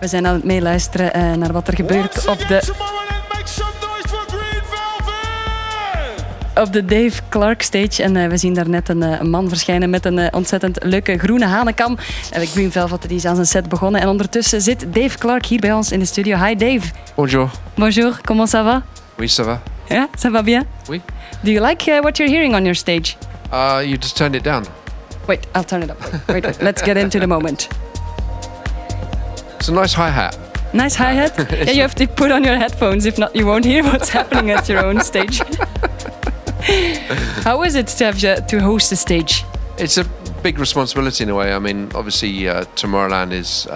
We zijn aan het meeluisteren naar wat er gebeurt op de Dave Clarke stage. En we zien daar net een man verschijnen met een ontzettend leuke groene hanenkam. Green Velvet die is aan zijn set begonnen. En ondertussen zit Dave Clarke hier bij ons in de studio. Hi Dave. Bonjour. Bonjour, comment ça va? Oui, ça va. Ja, ça va bien? Oui. Do you like what you're hearing on your stage? You just turned it down. Wait, I'll turn it up. Wait. Let's get into the moment. It's a nice hi-hat. Nice hi-hat? Yeah, you have to put on your headphones. If not, you won't hear what's happening at your own stage. How is it to host a stage? It's a big responsibility in a way. I mean, obviously, Tomorrowland is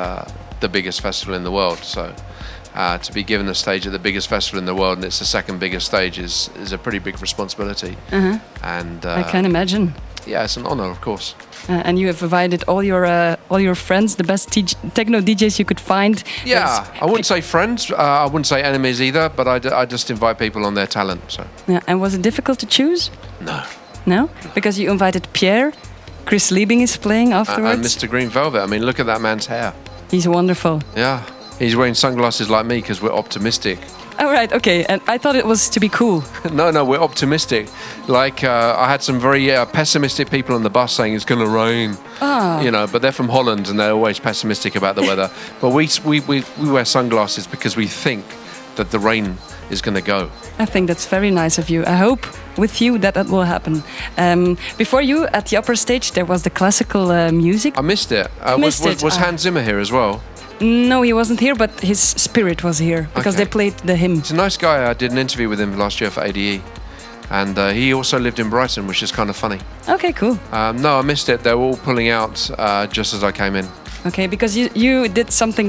the biggest festival in the world. So to be given a stage at the biggest festival in the world, and it's the second biggest stage, is a pretty big responsibility. Uh-huh. And I can imagine. Yeah, it's an honor, of course. And you have invited all your friends, the best techno DJs you could find. Yeah, I wouldn't say friends. I wouldn't say enemies either. But I just invite people on their talent. So. Yeah, and was it difficult to choose? No. No, because you invited Pierre. Chris Liebing is playing afterwards. And Mr. Green Velvet. I mean, look at that man's hair. He's wonderful. Yeah, he's wearing sunglasses like me because we're optimistic. Oh, right, okay. And I thought it was to be cool. No, we're optimistic. Like, I had some very pessimistic people on the bus saying it's going to rain. Ah. You know, but they're from Holland and they're always pessimistic about the weather. But we wear sunglasses because we think that the rain is going to go. I think that's very nice of you. I hope with you that will happen. Before you, at the upper stage, there was the classical music. I missed it. Was Hans Zimmer here as well? No, he wasn't here, but his spirit was here because they played the hymn. He's a nice guy. I did an interview with him last year for ADE. And he also lived in Brighton, which is kind of funny. Okay, cool. No, I missed it. They were all pulling out just as I came in. Okay, because you did something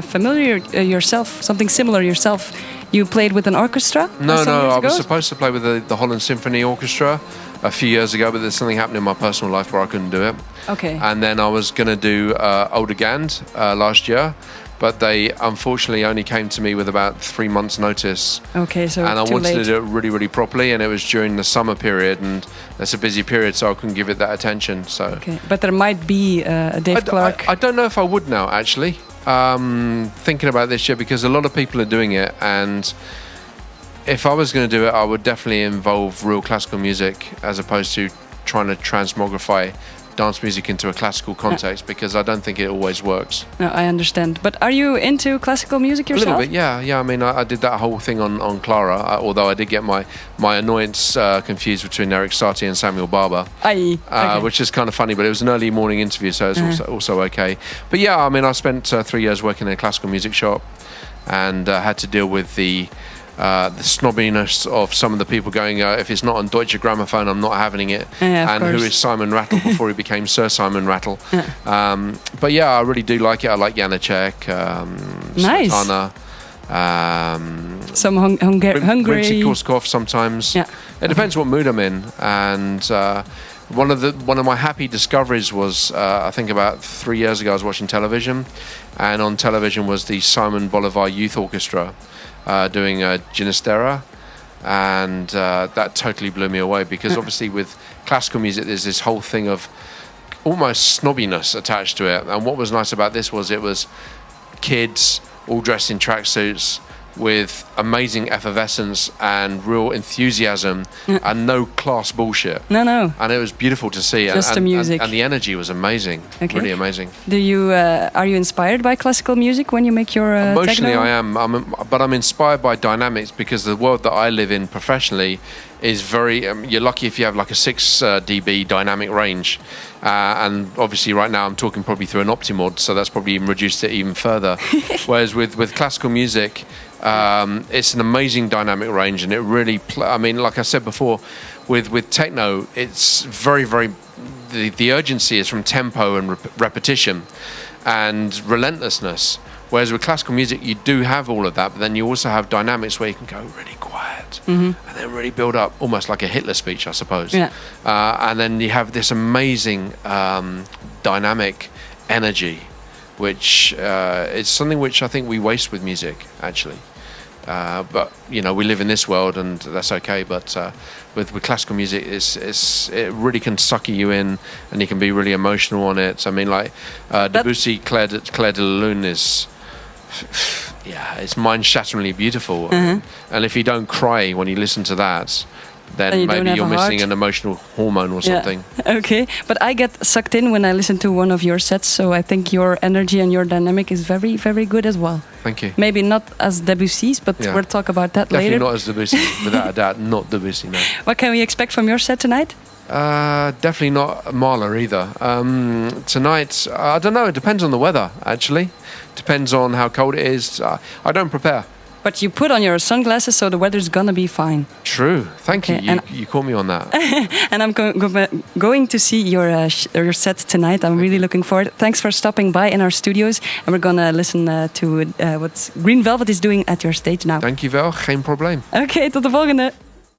familiar yourself, something similar yourself. You played with an orchestra? No, I was supposed to play with the Holland Symphony Orchestra a few years ago, but there's something happened in my personal life where I couldn't do it. Okay. And then I was going to do Older Gand last year, but they unfortunately only came to me with about 3 months' notice. Okay, so and I too wanted late. to do it really, really properly, and it was during the summer period, and that's a busy period, so I couldn't give it that attention. So. Okay, but there might be a Dave Clarke. I don't know if I would now, actually. Thinking about this year, because a lot of people are doing it, and if I was going to do it, I would definitely involve real classical music as opposed to trying to transmogrify dance music into a classical context, because I don't think it always works. No, I understand. But are you into classical music yourself? A little bit, yeah. I mean, I did that whole thing on Clara, although I did get my annoyance confused between Eric Satie and Samuel Barber, okay. Which is kind of funny, but it was an early morning interview, so it's also okay. But yeah, I mean, I spent 3 years working in a classical music shop and had to deal with the snobbiness of some of the people going, if it's not on Deutsche Grammophon, I'm not having it. Yeah, and who is Simon Rattle before he became Sir Simon Rattle. Yeah. But yeah, I really do like it. I like Janacek, nice. Smetana, some Hungary. Rimsky-Korsakov sometimes. Yeah. It depends what mood I'm in. And one of my happy discoveries was, I think about 3 years ago, I was watching television, and on television was the Simon Bolivar Youth Orchestra doing Ginastera, and that totally blew me away, because obviously with classical music there's this whole thing of almost snobbiness attached to it, and what was nice about this was it was kids all dressed in tracksuits with amazing effervescence and real enthusiasm and no class bullshit. No. And it was beautiful to see. Just the music. And the energy was amazing. Okay. Really amazing. Do you are you inspired by classical music when you make your Emotionally, techno? I am. But I'm inspired by dynamics, because the world that I live in professionally is very... you're lucky if you have like a 6 dB dynamic range. And obviously right now I'm talking probably through an Optimod, so that's probably even reduced it even further. Whereas with classical music... it's an amazing dynamic range, and it really I mean, like I said before, with techno, it's very, very... The urgency is from tempo and repetition and relentlessness. Whereas with classical music, you do have all of that, but then you also have dynamics where you can go really quiet and then really build up, almost like a Hitler speech, I suppose. Yeah. And then you have this amazing dynamic energy, which is something which I think we waste with music, actually. But you know, we live in this world, and that's okay. But with classical music, it really can suck you in, and you can be really emotional on it. I mean, like Debussy, Claire de Lune is Yeah, it's mind-shatteringly beautiful. And if you don't cry when you listen to that, then you maybe don't have you're a heart. missing an emotional hormone or something. Yeah. Okay, but I get sucked in when I listen to one of your sets, so I think your energy and your dynamic is very, very good as well. Thank you. Maybe not as Debussy's, but we'll talk about that Definitely later. not as Debussy, without a doubt, not Debussy, no. What can we expect from your set tonight? Definitely not Mahler either. Tonight, I don't know, it depends on the weather, actually. Depends on how cold it is. I don't prepare. But you put on your sunglasses, so the weather's gonna be fine. True. Thank you. Okay, You caught me on that. And I'm going to see your set tonight. I'm really looking forward. Thanks for stopping by in our studios. And we're gonna listen to what Green Velvet is doing at your stage now. Dankjewel, geen probleem. Oké, tot de volgende.